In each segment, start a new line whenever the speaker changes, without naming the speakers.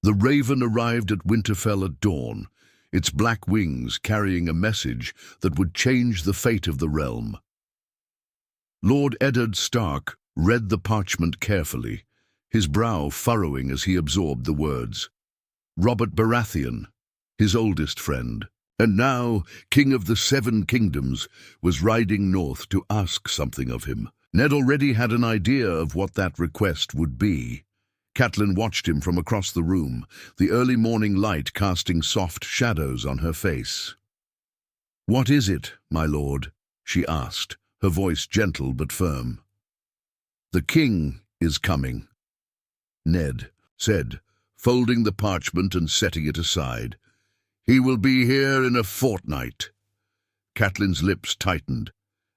The raven arrived at Winterfell at dawn, its black wings carrying a message that would change the fate of the realm. Lord Eddard Stark read the parchment carefully, his brow furrowing as he absorbed the words. Robert Baratheon, his oldest friend, and now King of the Seven Kingdoms, was riding north to ask something of him. Ned already had an idea of what that request would be. Catelyn watched him from across the room, the early morning light casting soft shadows on her face. "What is it, my lord?" she asked, her voice gentle but firm. "The king is coming," Ned said, folding the parchment and setting it aside. "He will be here in a fortnight." Catelyn's lips tightened.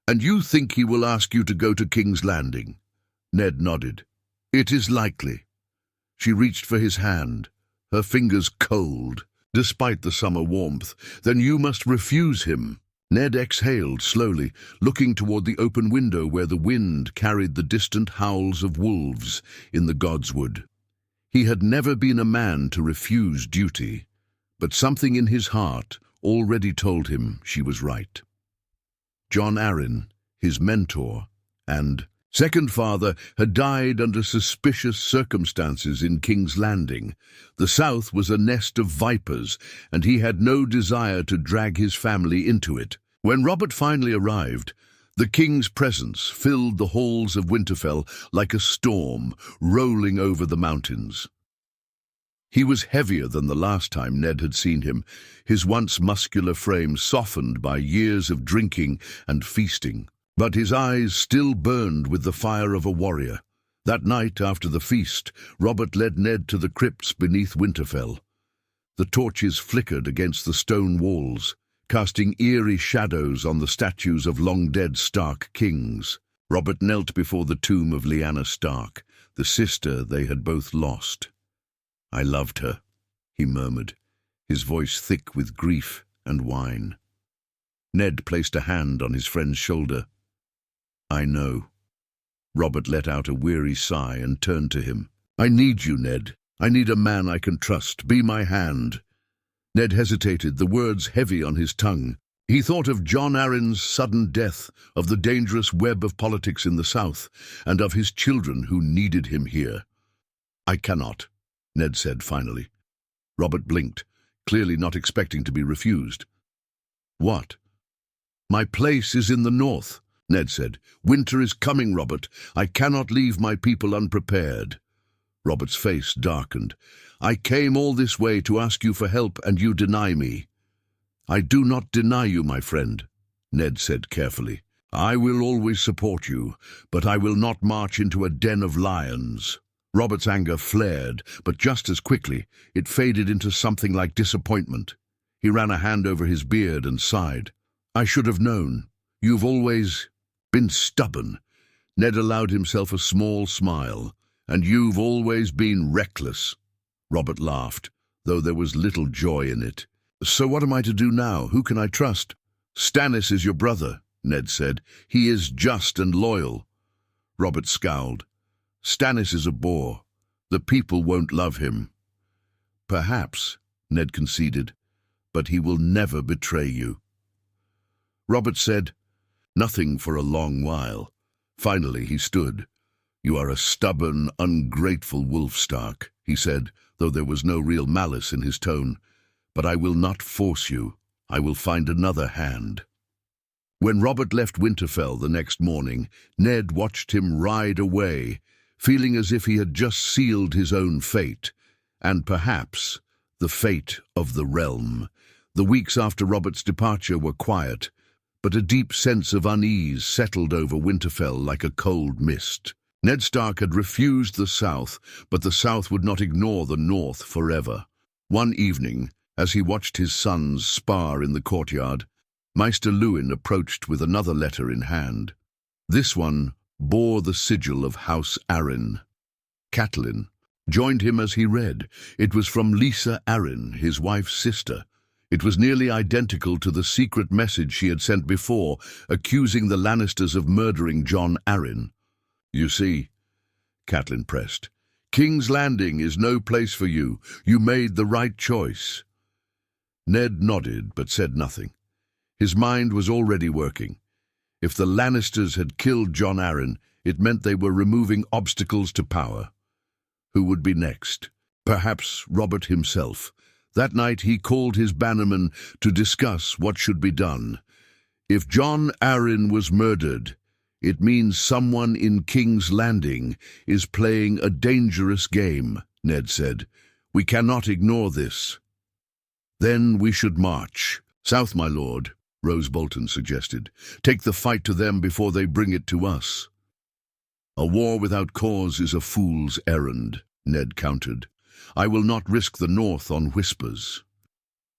"And you think he will ask you to go to King's Landing?" Ned nodded. "It is likely." She reached for his hand, her fingers cold, despite the summer warmth. "Then you must refuse him." Ned exhaled slowly, looking toward the open window where the wind carried the distant howls of wolves in the godswood. He had never been a man to refuse duty, but something in his heart already told him she was right. Jon Arryn, his mentor and second father, had died under suspicious circumstances in King's Landing. The South was a nest of vipers, and he had no desire to drag his family into it. When Robert finally arrived, the king's presence filled the halls of Winterfell like a storm rolling over the mountains. He was heavier than the last time Ned had seen him, his once muscular frame softened by years of drinking and feasting. But his eyes still burned with the fire of a warrior. That night, after the feast, Robert led Ned to the crypts beneath Winterfell. The torches flickered against the stone walls, casting eerie shadows on the statues of long-dead Stark kings. Robert knelt before the tomb of Lyanna Stark, the sister they had both lost. "I loved her," he murmured, his voice thick with grief and wine. Ned placed a hand on his friend's shoulder. "I know." Robert let out a weary sigh and turned to him. "I need you, Ned. I need a man I can trust. Be my hand." Ned hesitated, the words heavy on his tongue. He thought of Jon Arryn's sudden death, of the dangerous web of politics in the South, and of his children who needed him here. "I cannot," Ned said finally. Robert blinked, clearly not expecting to be refused. "What?" "My place is in the north," Ned said. "Winter is coming, Robert. I cannot leave my people unprepared." Robert's face darkened. "I came all this way to ask you for help, and you deny me." "I do not deny you, my friend," Ned said carefully. "I will always support you, but I will not march into a den of lions." Robert's anger flared, but just as quickly, it faded into something like disappointment. He ran a hand over his beard and sighed. "I should have known. You've always been stubborn." Ned allowed himself a small smile. "And you've always been reckless." Robert laughed, though there was little joy in it. "So what am I to do now? Who can I trust?" "Stannis is your brother," Ned said. "He is just and loyal." Robert scowled. "Stannis is a bore. The people won't love him." "Perhaps," Ned conceded, "but he will never betray you." Robert said nothing for a long while. Finally he stood. "You are a stubborn, ungrateful wolf, Stark," he said, though there was no real malice in his tone. "But I will not force you. I will find another hand." When Robert left Winterfell the next morning, Ned watched him ride away, feeling as if he had just sealed his own fate, and perhaps the fate of the realm. The weeks after Robert's departure were quiet, but a deep sense of unease settled over Winterfell like a cold mist. Ned Stark had refused the South, but the South would not ignore the North forever. One evening, as he watched his sons spar in the courtyard, Maester Luwin approached with another letter in hand. This one bore the sigil of House Arryn. Catelyn joined him as he read. It was from Lysa Arryn, his wife's sister. It was nearly identical to the secret message she had sent before, accusing the Lannisters of murdering Jon Arryn. "You see," Catelyn pressed, King's Landing is no place for you. You made the right choice." Ned nodded but said nothing. His mind was already working. If the Lannisters had killed Jon Arryn, it meant they were removing obstacles to power. Who would be next? Perhaps Robert himself. That night he called his bannermen to discuss what should be done. If Jon Arryn was murdered, it means someone in King's Landing is playing a dangerous game, Ned said. We cannot ignore this. Then we should march. South, my lord, Rose Bolton suggested. Take the fight to them before they bring it to us. A war without cause is a fool's errand, Ned countered. I will not risk the north on whispers.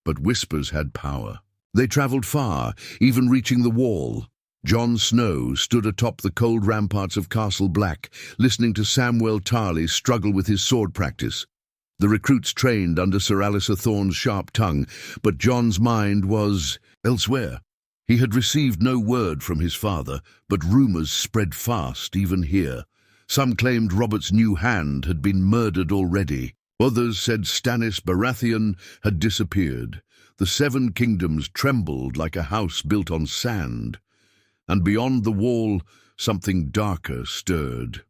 But whispers had power. They travelled far, even reaching the wall. Jon Snow stood atop the cold ramparts of Castle Black, listening to Samwell Tarly struggle with his sword practice. The recruits trained under Sir Alliser Thorne's sharp tongue, but Jon's mind was elsewhere. He had received no word from his father, but rumours spread fast even here. Some claimed Robert's new hand had been murdered already. Others said Stannis Baratheon had disappeared. The Seven Kingdoms trembled like a house built on sand. And beyond the wall, something darker stirred.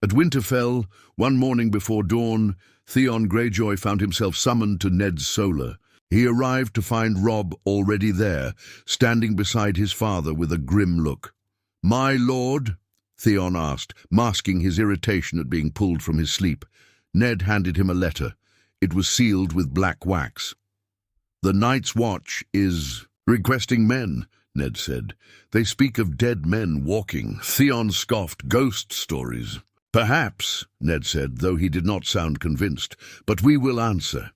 At Winterfell, one morning before dawn, Theon Greyjoy found himself summoned to Ned's Solar. He arrived to find Robb already there, standing beside his father with a grim look. "My lord?" Theon asked, masking his irritation at being pulled from his sleep. Ned handed him a letter. It was sealed with black wax. "The Night's Watch is requesting men," Ned said. "They speak of dead men walking." Theon scoffed. "Ghost stories." "Perhaps," Ned said, though he did not sound convinced. "But we will answer."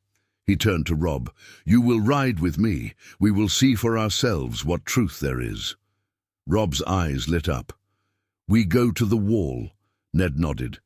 He turned to Robb. "You will ride with me. We will see for ourselves what truth there is." Robb's eyes lit up. "We go to the wall," Ned nodded.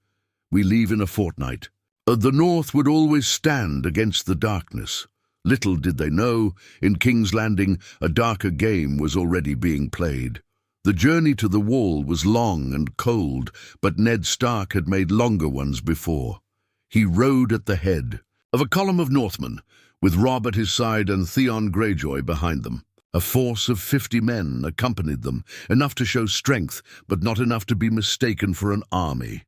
"We leave in a fortnight." The North would always stand against the darkness. Little did they know, in King's Landing, a darker game was already being played. The journey to the wall was long and cold, but Ned Stark had made longer ones before. He rode at the head of a column of Northmen, with Robb at his side and Theon Greyjoy behind them. A force of 50 men accompanied them, enough to show strength, but not enough to be mistaken for an army.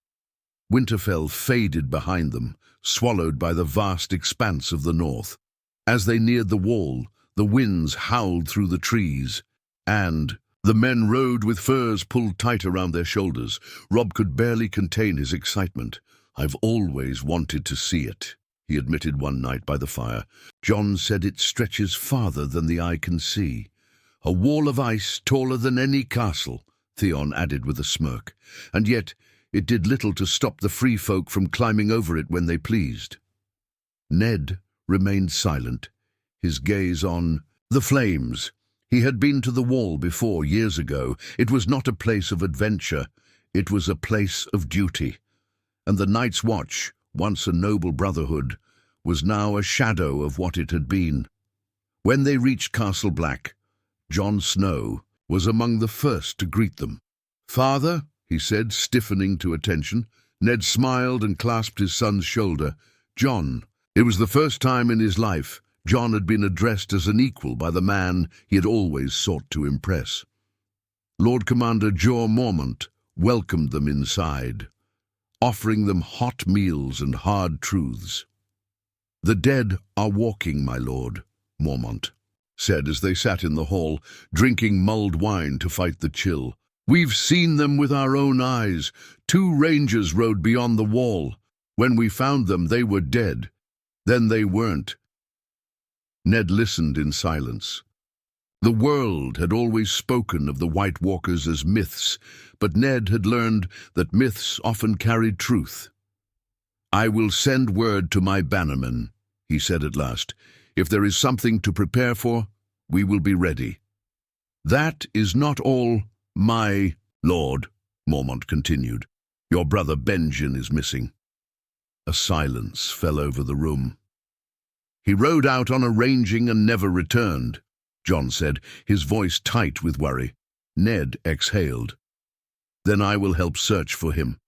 Winterfell faded behind them, swallowed by the vast expanse of the north. As they neared the wall, the winds howled through the trees, and the men rode with furs pulled tight around their shoulders. Robb could barely contain his excitement. "I've always wanted to see it," he admitted one night by the fire. "Jon said it stretches farther than the eye can see." "A wall of ice taller than any castle," Theon added with a smirk. "And yet it did little to stop the free folk from climbing over it when they pleased." Ned remained silent, his gaze on the flames. He had been to the wall before, years ago. It was not a place of adventure. It was a place of duty. And the Night's Watch, once a noble brotherhood, was now a shadow of what it had been. When they reached Castle Black, Jon Snow was among the first to greet them. "Father," he said, stiffening to attention. Ned smiled and clasped his son's shoulder. "Jon." It was the first time in his life Jon had been addressed as an equal by the man he had always sought to impress. Lord Commander Jorah Mormont welcomed them inside, offering them hot meals and hard truths. "The dead are walking, my lord," Mormont said as they sat in the hall, drinking mulled wine to fight the chill. "We've seen them with our own eyes. 2 rangers rode beyond the wall. When we found them, they were dead. Then they weren't." Ned listened in silence. The world had always spoken of the White Walkers as myths, but Ned had learned that myths often carried truth. "I will send word to my bannermen," he said at last. "If there is something to prepare for, we will be ready." "That is not all, my lord," Mormont continued. "Your brother Benjen is missing." A silence fell over the room. "He rode out on a ranging and never returned," Jon said, his voice tight with worry. Ned exhaled. "Then I will help search for him."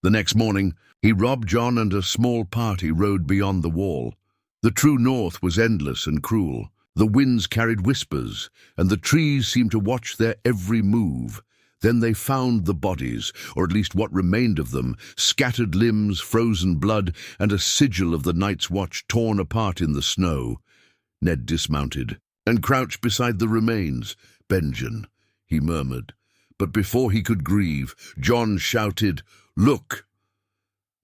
The next morning, He, Rob, John, and a small party rode beyond the wall. The true north was endless and cruel. The winds carried whispers, and the trees seemed to watch their every move. Then they found the bodies, or at least what remained of them, scattered limbs, frozen blood, and a sigil of the night's watch torn apart in the snow. Ned dismounted and crouched beside the remains. "Benjen," he murmured. But before he could grieve, John shouted, "Look!"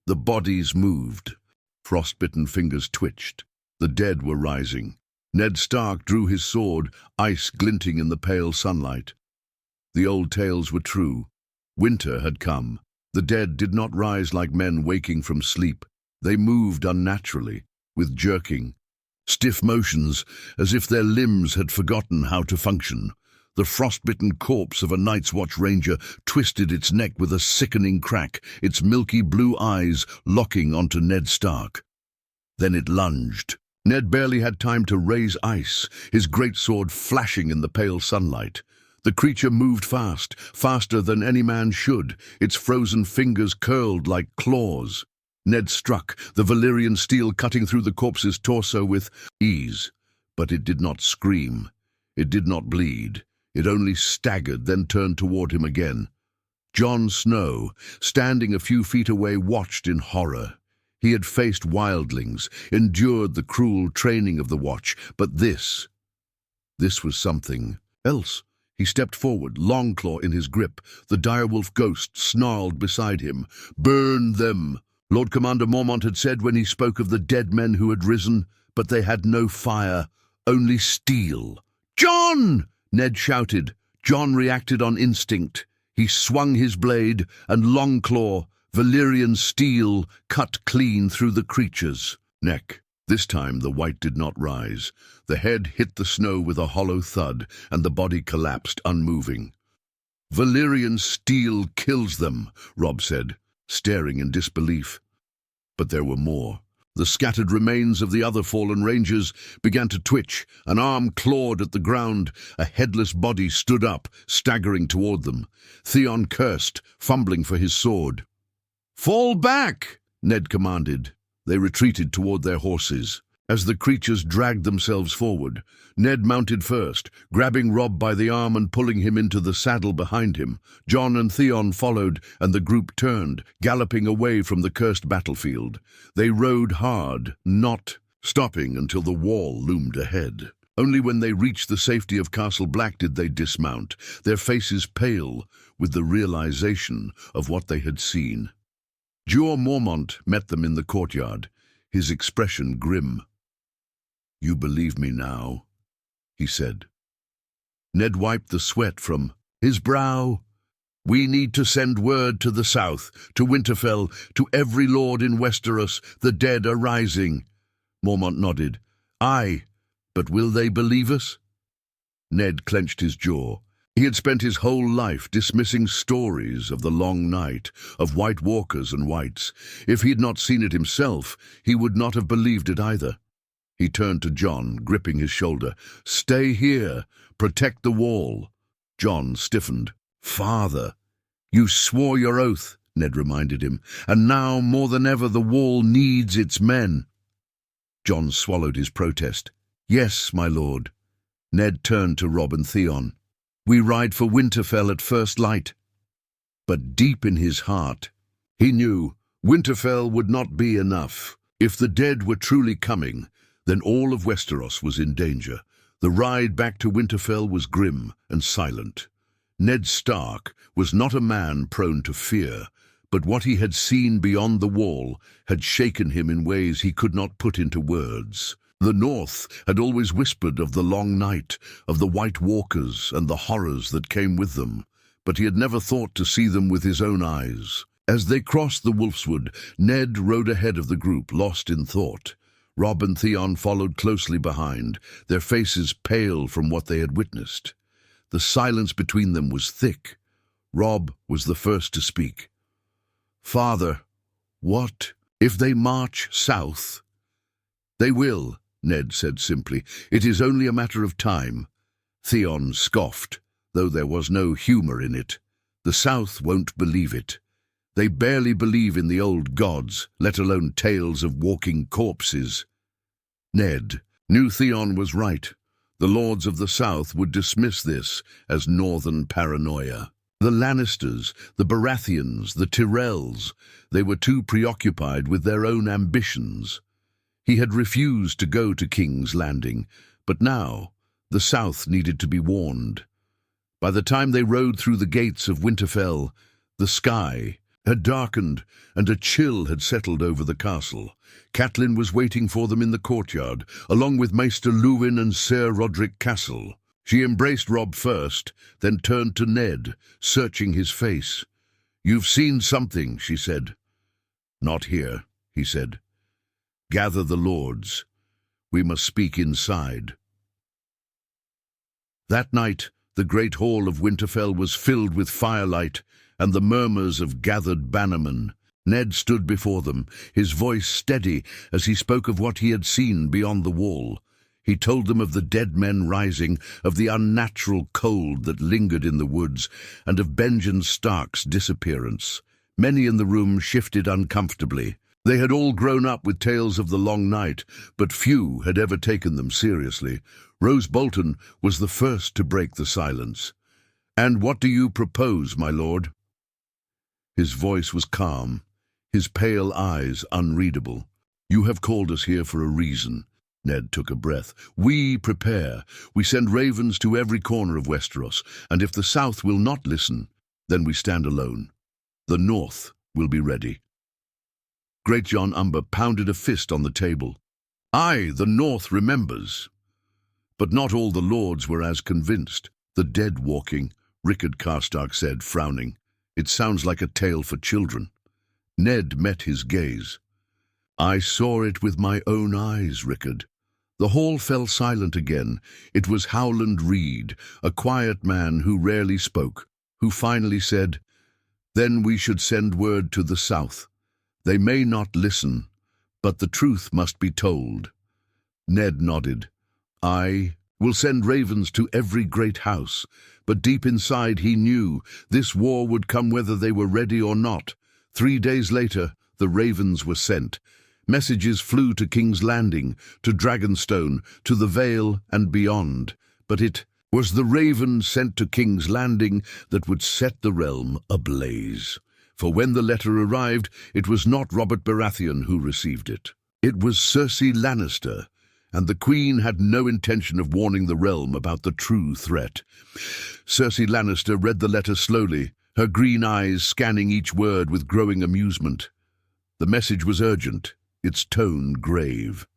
The bodies moved. Frostbitten fingers twitched. The dead were rising. Ned Stark drew his sword, ice glinting in the pale sunlight. The old tales were true. Winter had come. The dead did not rise like men waking from sleep. They moved unnaturally, with jerking, stiff motions, as if their limbs had forgotten how to function. The frostbitten corpse of a Night's Watch ranger twisted its neck with a sickening crack, its milky blue eyes locking onto Ned Stark. Then it lunged. Ned barely had time to raise ice, his great sword flashing in the pale sunlight. The creature moved fast, faster than any man should, its frozen fingers curled like claws. Ned struck, the Valyrian steel cutting through the corpse's torso with ease. But it did not scream. It did not bleed. It only staggered, then turned toward him again. Jon Snow, standing a few feet away, watched in horror. He had faced wildlings, endured the cruel training of the Watch, but this was something else. He stepped forward, Longclaw in his grip. The direwolf ghost snarled beside him. "Burn them!" Lord Commander Mormont had said when he spoke of the dead men who had risen, but they had no fire, only steel. "Jon!" Ned shouted. Jon reacted on instinct. He swung his blade, and Longclaw, Valyrian steel, cut clean through the creature's neck. This time the white did not rise. The head hit the snow with a hollow thud, and the body collapsed unmoving. "Valyrian steel kills them," Robb said, staring in disbelief. But there were more. The scattered remains of the other fallen rangers began to twitch. An arm clawed at the ground. A headless body stood up, staggering toward them. Theon cursed, fumbling for his sword. "Fall back!" Ned commanded. They retreated toward their horses. As the creatures dragged themselves forward, Ned mounted first, grabbing Robb by the arm and pulling him into the saddle behind him. Jon and Theon followed, and the group turned, galloping away from the cursed battlefield. They rode hard, not stopping until the wall loomed ahead. Only when they reached the safety of Castle Black did they dismount, their faces pale with the realization of what they had seen. Jeor Mormont met them in the courtyard, his expression grim. "You believe me now," he said. Ned wiped the sweat from his brow. "We need to send word to the south, to Winterfell, to every lord in Westeros. The dead are rising." Mormont nodded. "Aye, but will they believe us?" Ned clenched his jaw. He had spent his whole life dismissing stories of the long night, of white walkers and whites. If he had not seen it himself, he would not have believed it either. He turned to Jon, gripping his shoulder. "Stay here. Protect the wall." Jon stiffened. "Father, you swore your oath," Ned reminded him, "and now, more than ever, the wall needs its men." Jon swallowed his protest. "Yes, my lord." Ned turned to Robb and Theon. "We ride for Winterfell at first light." But deep in his heart, he knew Winterfell would not be enough. If the dead were truly coming, then all of Westeros was in danger. The ride back to Winterfell was grim and silent. Ned Stark was not a man prone to fear, but what he had seen beyond the wall had shaken him in ways he could not put into words. The North had always whispered of the long night, of the White Walkers and the horrors that came with them, but he had never thought to see them with his own eyes. As they crossed the Wolfswood, Ned rode ahead of the group, lost in thought. Robb and Theon followed closely behind, their faces pale from what they had witnessed. The silence between them was thick. Robb was the first to speak. "Father, what if they march south?" "They will," Ned said simply. "It is only a matter of time." Theon scoffed, though there was no humor in it. "The South won't believe it. They barely believe in the old gods, let alone tales of walking corpses. Ned knew Theon was right. The lords of the South would dismiss this as northern paranoia. The Lannisters, the Baratheons, the Tyrells, they were too preoccupied with their own ambitions. He had refused to go to King's Landing, but now the South needed to be warned. By the time they rode through the gates of Winterfell, the sky had darkened and a chill had settled over the castle. Catelyn was waiting for them in the courtyard, along with Maester Luwin and Ser Roderick Castle. She embraced Robb first, then turned to Ned, searching his face. "You've seen something," she said. "Not here," he said. "Gather the lords. We must speak inside." That night, the great hall of Winterfell was filled with firelight and the murmurs of gathered bannermen. Ned stood before them, his voice steady as he spoke of what he had seen beyond the wall. He told them of the dead men rising, of the unnatural cold that lingered in the woods, and of Benjen Stark's disappearance. Many in the room shifted uncomfortably. They had all grown up with tales of the long night, but few had ever taken them seriously. Rose Bolton was the first to break the silence. "And what do you propose, my lord?" His voice was calm, his pale eyes unreadable. "You have called us here for a reason." Ned took a breath. "We prepare. We send ravens to every corner of Westeros, and if the South will not listen, then we stand alone. The North will be ready." Great John Umber pounded a fist on the table. "Aye, the North remembers." But not all the lords were as convinced. "The dead walking," Rickard Karstark said, frowning. "It sounds like a tale for children." Ned met his gaze. "I saw it with my own eyes, Rickard." The hall fell silent again. It was Howland Reed, a quiet man who rarely spoke, who finally said, "Then we should send word to the South. They may not listen, but the truth must be told." Ned nodded. "I will send ravens to every great house." But deep inside he knew this war would come whether they were ready or not. 3 days later, the ravens were sent. Messages flew to King's Landing, to Dragonstone, to the Vale and beyond. But it was the raven sent to King's Landing that would set the realm ablaze. For when the letter arrived, it was not Robert Baratheon who received it. It was Cersei Lannister, and the Queen had no intention of warning the realm about the true threat. Cersei Lannister read the letter slowly, her green eyes scanning each word with growing amusement. The message was urgent, its tone grave.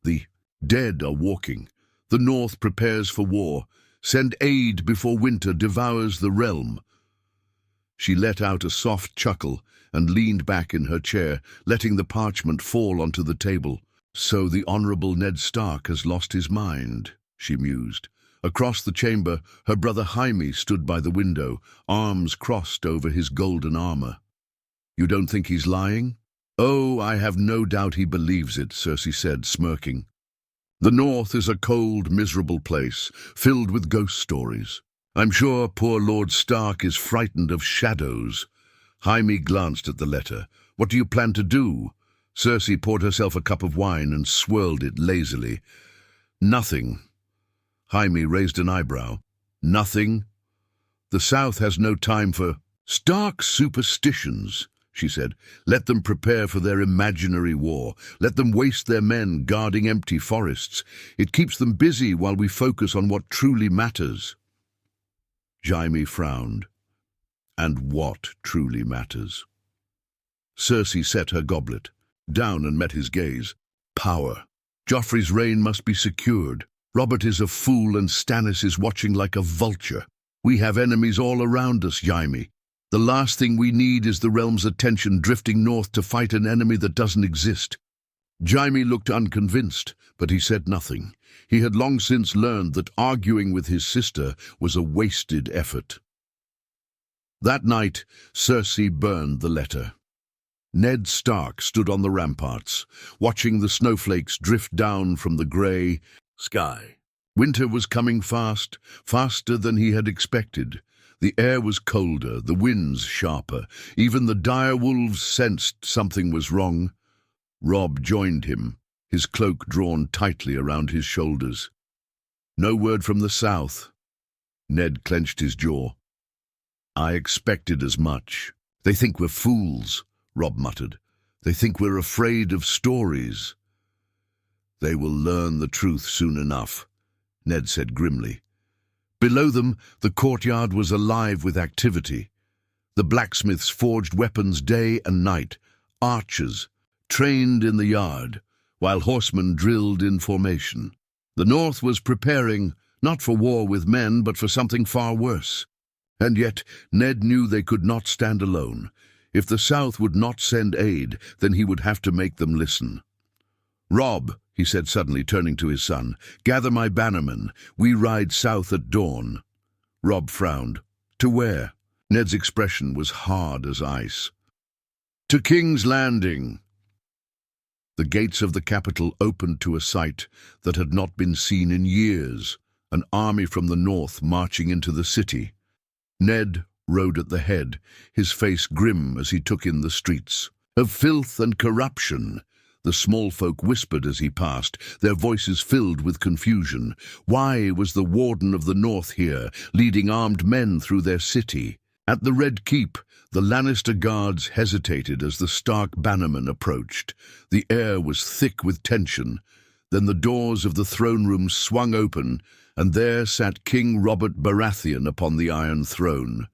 "The dead are walking. The North prepares for war. Send aid before winter devours the realm." She let out a soft chuckle and leaned back in her chair, letting the parchment fall onto the table. "So the Honourable Ned Stark has lost his mind," she mused. Across the chamber, her brother Jaime stood by the window, arms crossed over his golden armour. "You don't think he's lying?" "Oh, I have no doubt he believes it," Cersei said, smirking. "The North is a cold, miserable place, filled with ghost stories. I'm sure poor Lord Stark is frightened of shadows." Jaime glanced at the letter. "What do you plan to do?" Cersei poured herself a cup of wine and swirled it lazily. "Nothing." Jaime raised an eyebrow. "Nothing? The South has no time for Stark superstitions," she said. "Let them prepare for their imaginary war. Let them waste their men guarding empty forests. It keeps them busy while we focus on what truly matters." Jaime frowned. "And what truly matters?" Cersei set her goblet down and met his gaze. "Power. Joffrey's reign must be secured. Robert is a fool and Stannis is watching like a vulture. We have enemies all around us, Jaime. The last thing we need is the realm's attention drifting north to fight an enemy that doesn't exist." Jaime looked unconvinced, but he said nothing. He had long since learned that arguing with his sister was a wasted effort. That night, Cersei burned the letter. Ned Stark stood on the ramparts, watching the snowflakes drift down from the grey sky. Winter was coming fast, faster than he had expected. The air was colder, the winds sharper. Even the dire wolves sensed something was wrong. Robb joined him, his cloak drawn tightly around his shoulders. No word from the south. Ned clenched his jaw. I expected as much. They think we're fools, Robb muttered. They think we're afraid of stories. They will learn the truth soon enough, Ned said grimly. Below them, the courtyard was alive with activity. The blacksmiths forged weapons day and night, archers trained in the yard, while horsemen drilled in formation. The North was preparing, not for war with men, but for something far worse. And yet Ned knew they could not stand alone. If the South would not send aid, then he would have to make them listen. Robb, he said suddenly, turning to his son, gather my bannermen. We ride south at dawn. Robb frowned. To where? Ned's expression was hard as ice. To King's Landing. The gates of the capital opened to a sight that had not been seen in years, an army from the north marching into the city. Ned rode at the head, his face grim as he took in the streets. Of filth and corruption, the small folk whispered as he passed, their voices filled with confusion. Why was the Warden of the North here, leading armed men through their city? At the Red Keep, the Lannister guards hesitated as the Stark bannermen approached. The air was thick with tension. Then the doors of the throne room swung open, and there sat King Robert Baratheon upon the Iron Throne.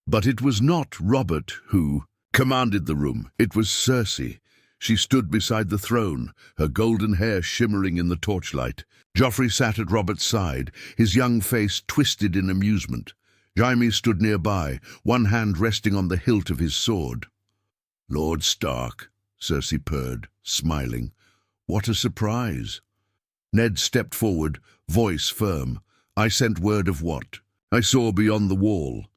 But it was not Robert who commanded the room. It was Cersei. She stood beside the throne, her golden hair shimmering in the torchlight. Joffrey sat at Robert's side, his young face twisted in amusement. Jaime stood nearby, one hand resting on the hilt of his sword. Lord Stark, Cersei purred, smiling. What a surprise. Ned stepped forward, voice firm. I sent word of what? I saw beyond the wall.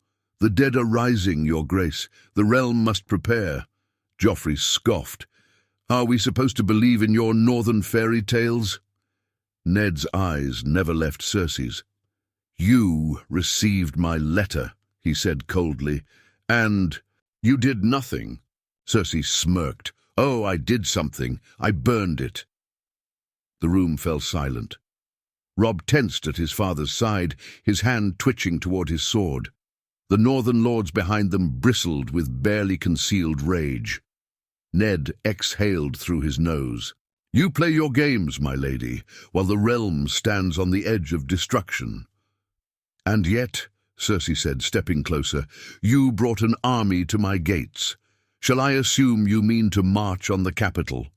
The dead are rising, your grace. The realm must prepare. Joffrey scoffed. Are we supposed to believe in your northern fairy tales? Ned's eyes never left Cersei's. You received my letter, he said coldly, and you did nothing. Cersei smirked. Oh, I did something. I burned it. The room fell silent. Robb tensed at his father's side, his hand twitching toward his sword. The northern lords behind them bristled with barely concealed rage. Ned exhaled through his nose. You play your games, my lady, while the realm stands on the edge of destruction. And yet, Cersei said, stepping closer, you brought an army to my gates. Shall I assume you mean to march on the capital?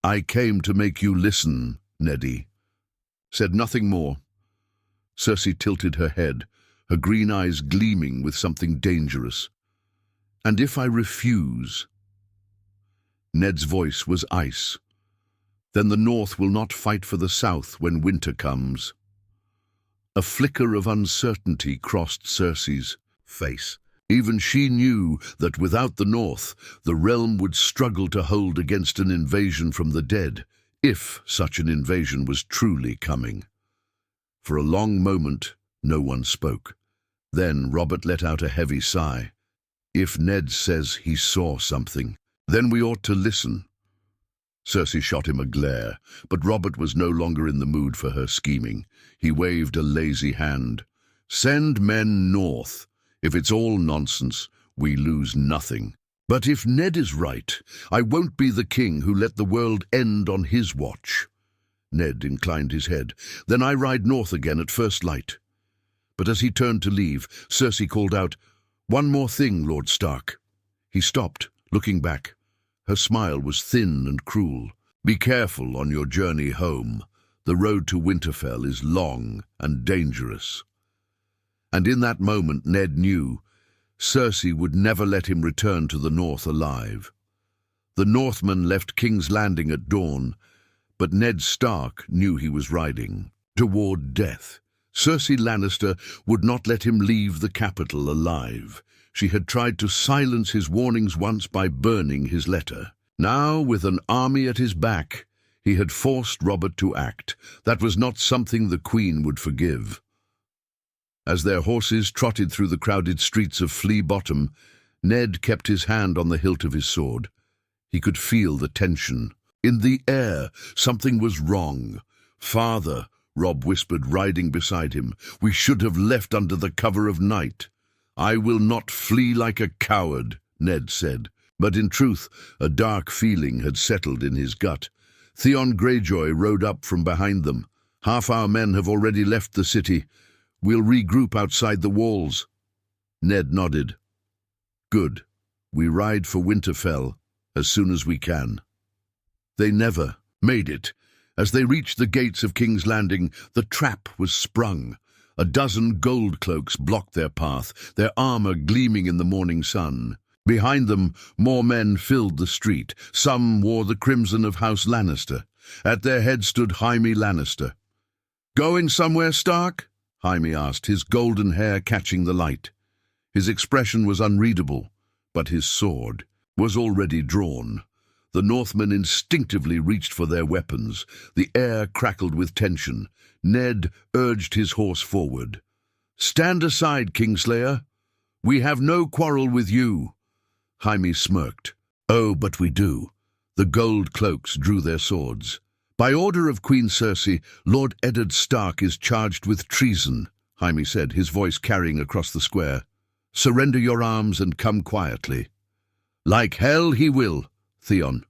I came to make you listen, Neddy. Said nothing more. Cersei tilted her head, her green eyes gleaming with something dangerous. And if I refuse? Ned's voice was ice. Then the North will not fight for the South when winter comes. A flicker of uncertainty crossed Cersei's face. Even she knew that without the North, the realm would struggle to hold against an invasion from the dead, if such an invasion was truly coming. For a long moment, no one spoke. Then Robert let out a heavy sigh. If Ned says he saw something, then we ought to listen. Cersei shot him a glare, but Robert was no longer in the mood for her scheming. He waved a lazy hand. Send men north. If it's all nonsense, we lose nothing. But if Ned is right, I won't be the king who let the world end on his watch. Ned inclined his head. Then I ride north again at first light. But as he turned to leave, Cersei called out, One more thing, Lord Stark. He stopped, looking back. Her smile was thin and cruel. Be careful on your journey home. The road to Winterfell is long and dangerous. And in that moment Ned knew Cersei would never let him return to the north alive. The Northmen left King's Landing at dawn, but Ned Stark knew he was riding toward death. Cersei Lannister would not let him leave the capital alive. She had tried to silence his warnings once by burning his letter. Now, with an army at his back, he had forced Robert to act. That was not something the Queen would forgive. As their horses trotted through the crowded streets of Flea Bottom, Ned kept his hand on the hilt of his sword. He could feel the tension. In the air, something was wrong. "Father," Robb whispered, riding beside him, "we should have left under the cover of night." "I will not flee like a coward," Ned said. But in truth, a dark feeling had settled in his gut. Theon Greyjoy rode up from behind them. "Half our men have already left the city. We'll regroup outside the walls." Ned nodded. "Good. We ride for Winterfell as soon as we can." They never made it. As they reached the gates of King's Landing, the trap was sprung. A dozen gold cloaks blocked their path, their armor gleaming in the morning sun. Behind them, more men filled the street. Some wore the crimson of House Lannister. At their head stood Jaime Lannister. "Going somewhere, Stark?" Jaime asked, his golden hair catching the light. His expression was unreadable, but his sword was already drawn. The Northmen instinctively reached for their weapons. The air crackled with tension. Ned urged his horse forward. "Stand aside, Kingslayer. We have no quarrel with you." Jaime smirked. "Oh, but we do." The gold cloaks drew their swords. "By order of Queen Cersei, Lord Eddard Stark is charged with treason," Jaime said, his voice carrying across the square. "Surrender your arms and come quietly." "Like hell he will," Theon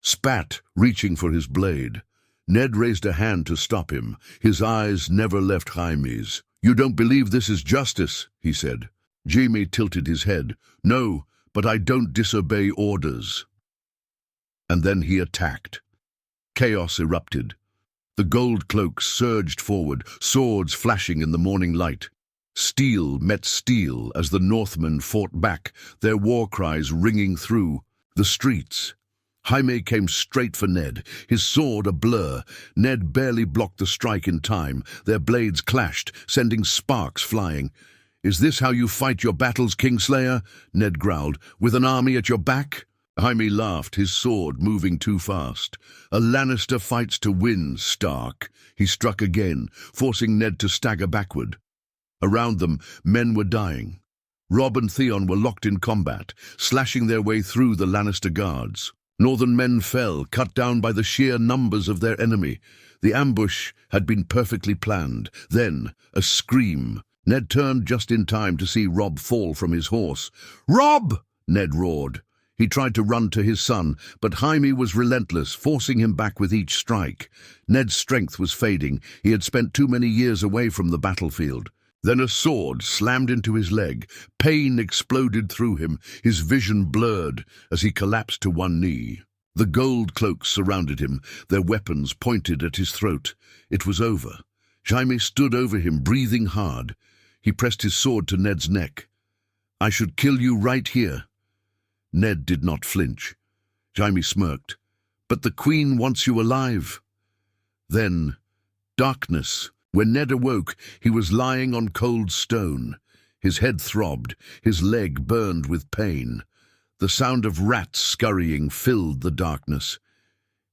spat, reaching for his blade. Ned raised a hand to stop him. His eyes never left Jaime's. "You don't believe this is justice," he said. Jaime tilted his head. "No, but I don't disobey orders." And then he attacked. Chaos erupted. The gold cloaks surged forward, swords flashing in the morning light. Steel met steel as the Northmen fought back, their war cries ringing through the streets. Jaime came straight for Ned, his sword a blur. Ned barely blocked the strike in time. Their blades clashed, sending sparks flying. "Is this how you fight your battles, Kingslayer?" Ned growled. "With an army at your back?" Jaime laughed, his sword moving too fast. "A Lannister fights to win, Stark." He struck again, forcing Ned to stagger backward. Around them, men were dying. Robb and Theon were locked in combat, slashing their way through the Lannister guards. Northern men fell, cut down by the sheer numbers of their enemy. The ambush had been perfectly planned. Then, a scream. Ned turned just in time to see Robb fall from his horse. "Robb!" Ned roared. He tried to run to his son, but Jaime was relentless, forcing him back with each strike. Ned's strength was fading. He had spent too many years away from the battlefield. Then a sword slammed into his leg. Pain exploded through him, his vision blurred as he collapsed to one knee. The gold cloaks surrounded him, their weapons pointed at his throat. It was over. Jaime stood over him, breathing hard. He pressed his sword to Ned's neck. "I should kill you right here." Ned did not flinch. Jaime smirked. "But the Queen wants you alive." Then, darkness. When Ned awoke, he was lying on cold stone. His head throbbed, his leg burned with pain. The sound of rats scurrying filled the darkness.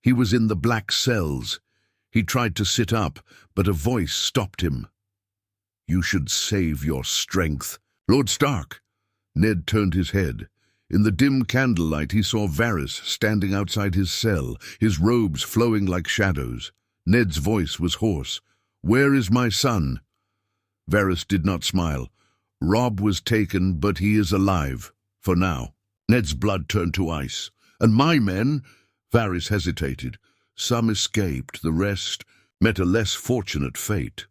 He was in the black cells. He tried to sit up, but a voice stopped him. "You should save your strength." "Lord Stark." Ned turned his head. In the dim candlelight he saw Varys standing outside his cell, his robes flowing like shadows. Ned's voice was hoarse. "Where is my son?" Varys did not smile. "Robb was taken, but he is alive, for now." Ned's blood turned to ice. "And my men?" Varys hesitated. "Some escaped, the rest met a less fortunate fate."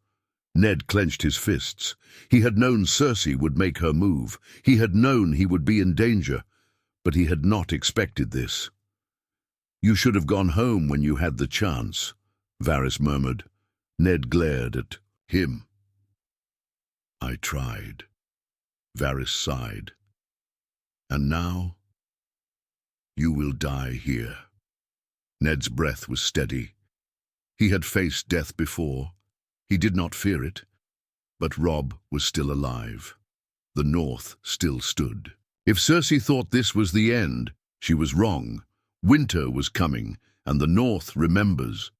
Ned clenched his fists. He had known Cersei would make her move. He had known he would be in danger, but he had not expected this. "You should have gone home when you had the chance," Varys murmured. Ned glared at him. "I tried," Varys sighed. "And now, you will die here." Ned's breath was steady. He had faced death before. He did not fear it. But Robb was still alive. The North still stood. If Cersei thought this was the end, she was wrong. Winter was coming, and the North remembers.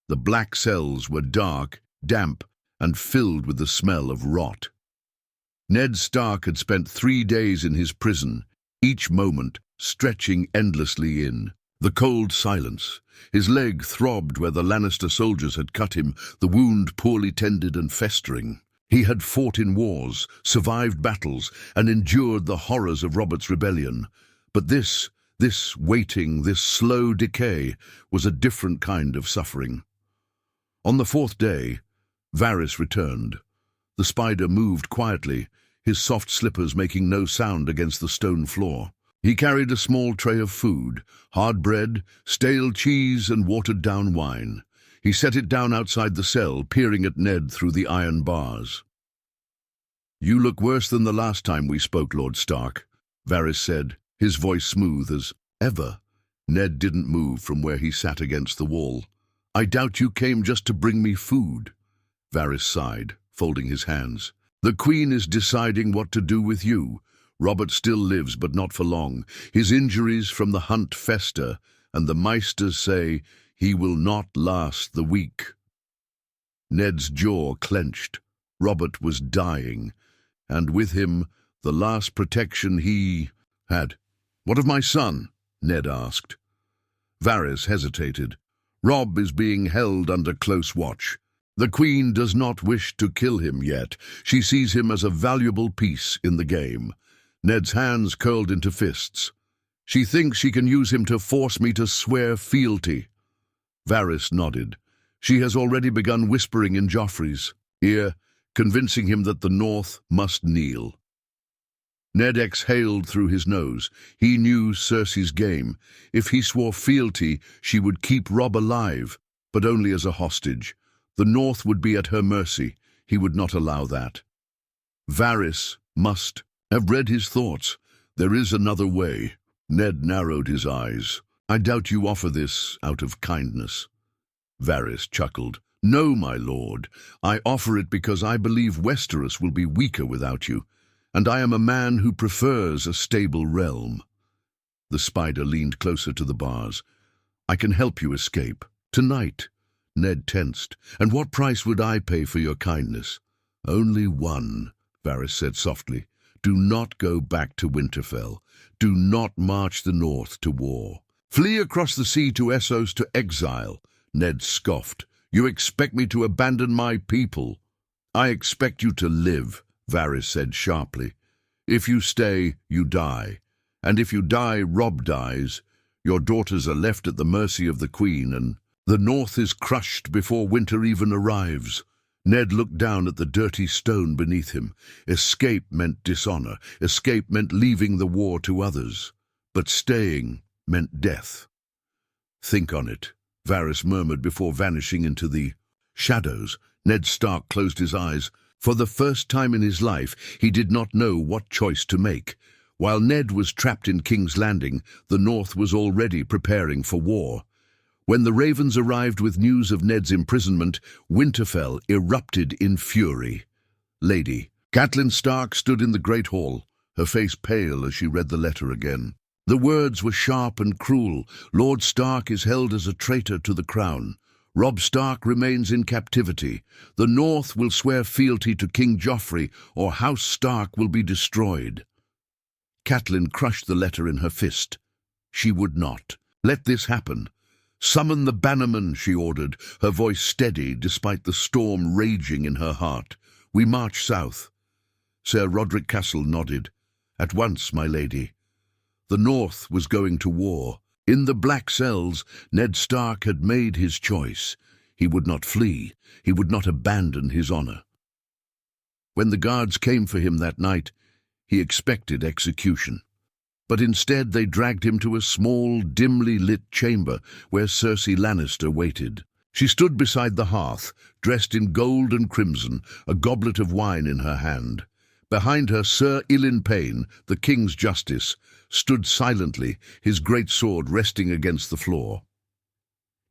The black cells were dark, damp, and filled with the smell of rot. Ned Stark had spent 3 days in his prison, each moment stretching endlessly in. The cold silence. His leg throbbed where the Lannister soldiers had cut him, the wound poorly tended and festering. He had fought in wars, survived battles, and endured the horrors of Robert's rebellion. But this waiting, this slow decay, was a different kind of suffering. On the 4th day, Varys returned. The spider moved quietly, his soft slippers making no sound against the stone floor. He carried a small tray of food, hard bread, stale cheese, and watered-down wine. He set it down outside the cell, peering at Ned through the iron bars. "You look worse than the last time we spoke, Lord Stark," Varys said, his voice smooth as ever. Ned didn't move from where he sat against the wall. "I doubt you came just to bring me food," Varys sighed, folding his hands. "The Queen is deciding what to do with you. Robert still lives, but not for long. His injuries from the hunt fester, and the Maesters say he will not last the week." Ned's jaw clenched. Robert was dying, and with him the last protection he had. "What of my son?" Ned asked. Varys hesitated. "Robb is being held under close watch. The Queen does not wish to kill him yet. She sees him as a valuable piece in the game." Ned's hands curled into fists. "She thinks she can use him to force me to swear fealty." Varys nodded. "She has already begun whispering in Joffrey's ear, convincing him that the North must kneel." Ned exhaled through his nose. He knew Cersei's game. If he swore fealty, she would keep Robb alive, but only as a hostage. The North would be at her mercy. He would not allow that. Varys must have read his thoughts. "There is another way." Ned narrowed his eyes. "I doubt you offer this out of kindness." Varys chuckled. "No, my lord. I offer it because I believe Westeros will be weaker without you, and I am a man who prefers a stable realm." The spider leaned closer to the bars. "I can help you escape. Tonight." Ned tensed. "And what price would I pay for your kindness?" "Only one," Varys said softly. "Do not go back to Winterfell. Do not march the North to war. Flee across the sea to Essos to exile." Ned scoffed. "You expect me to abandon my people?" "I expect you to live," Varys said sharply. "If you stay, you die. And if you die, Robb dies. Your daughters are left at the mercy of the Queen, and the North is crushed before winter even arrives." Ned looked down at the dirty stone beneath him. Escape meant dishonor. Escape meant leaving the war to others. But staying meant death. "Think on it," Varys murmured before vanishing into the shadows. Ned Stark closed his eyes. For the first time in his life, he did not know what choice to make. While Ned was trapped in King's Landing, the North was already preparing for war. When the Ravens arrived with news of Ned's imprisonment, Winterfell erupted in fury. Lady Catelyn Stark stood in the Great Hall, her face pale as she read the letter again. The words were sharp and cruel. "Lord Stark is held as a traitor to the crown. Robb Stark remains in captivity. The North will swear fealty to King Joffrey, or House Stark will be destroyed." Catelyn crushed the letter in her fist. She would not let this happen. "Summon the bannermen," she ordered, her voice steady despite the storm raging in her heart. "We march south." Sir Roderick Castle nodded. "At once, my lady." The North was going to war. In the black cells, Ned Stark had made his choice. He would not flee. He would not abandon his honor. When the guards came for him that night, he expected execution. But instead they dragged him to a small, dimly lit chamber where Cersei Lannister waited. She stood beside the hearth, dressed in gold and crimson, a goblet of wine in her hand. Behind her, Sir Ilyn Payne, the king's justice, stood silently, his great sword resting against the floor.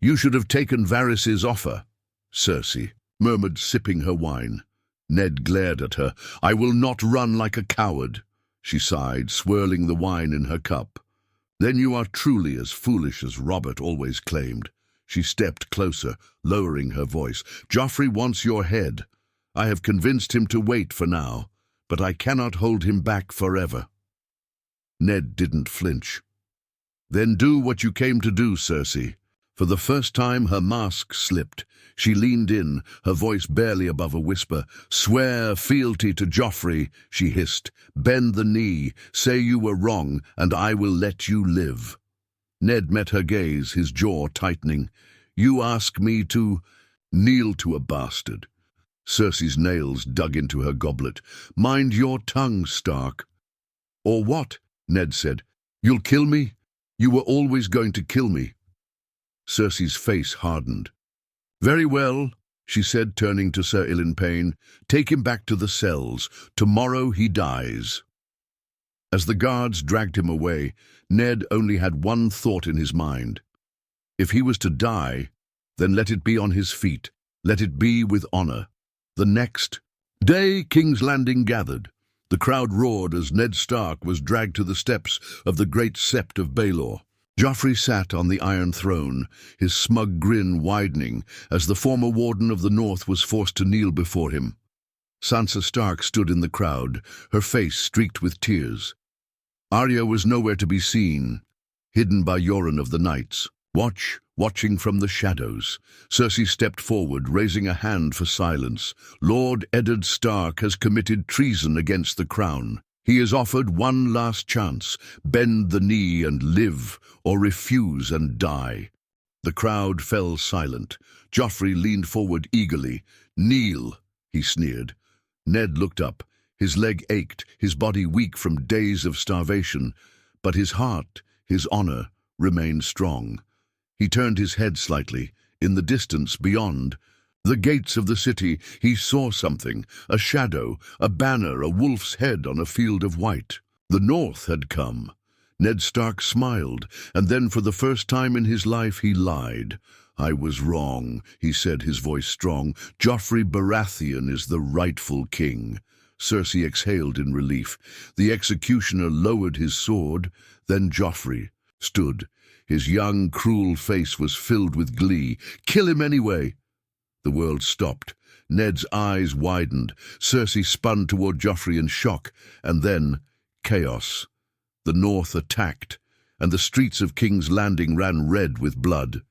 "You should have taken Varys's offer," Cersei murmured, sipping her wine. Ned glared at her. "I will not run like a coward," she sighed, swirling the wine in her cup. "Then you are truly as foolish as Robert always claimed." She stepped closer, lowering her voice. "Joffrey wants your head. I have convinced him to wait for now. but I cannot hold him back forever." Ned didn't flinch. "Then do what you came to do, Cersei." For the first time, her mask slipped. She leaned in, her voice barely above a whisper. "Swear fealty to Joffrey," she hissed. "Bend the knee, say you were wrong, and I will let you live." Ned met her gaze, his jaw tightening. "You ask me to kneel to a bastard." Cersei's nails dug into her goblet. "Mind your tongue, Stark." "Or what?" Ned said. "You'll kill me? You were always going to kill me." Cersei's face hardened. "Very well," she said, turning to Sir Ilan Payne. "Take him back to the cells. Tomorrow he dies." As the guards dragged him away, Ned only had one thought in his mind. If he was to die, then let it be on his feet. Let it be with honor. The next day, King's Landing gathered. The crowd roared as Ned Stark was dragged to the steps of the great sept of Baelor. Joffrey sat on the Iron Throne, his smug grin widening as the former Warden of the North was forced to kneel before him. Sansa Stark stood in the crowd, her face streaked with tears. Arya was nowhere to be seen, hidden by Yoren of the Knights. Watching from the shadows. Cersei stepped forward, raising a hand for silence. "Lord Eddard Stark has committed treason against the crown. He is offered one last chance. Bend the knee and live, or refuse and die." The crowd fell silent. Joffrey leaned forward eagerly. "Kneel," he sneered. Ned looked up. His leg ached, his body weak from days of starvation, but his heart, his honor, remained strong. He turned his head slightly. In the distance beyond, the gates of the city, he saw something, a shadow, a banner, a wolf's head on a field of white. The North had come. Ned Stark smiled, and then for the first time in his life he lied. "I was wrong," he said, his voice strong. "Joffrey Baratheon is the rightful king." Cersei exhaled in relief. The executioner lowered his sword. Then Joffrey stood. His young, cruel face was filled with glee. "Kill him anyway!" The world stopped. Ned's eyes widened. Cersei spun toward Joffrey in shock, and then chaos. The North attacked, and the streets of King's Landing ran red with blood.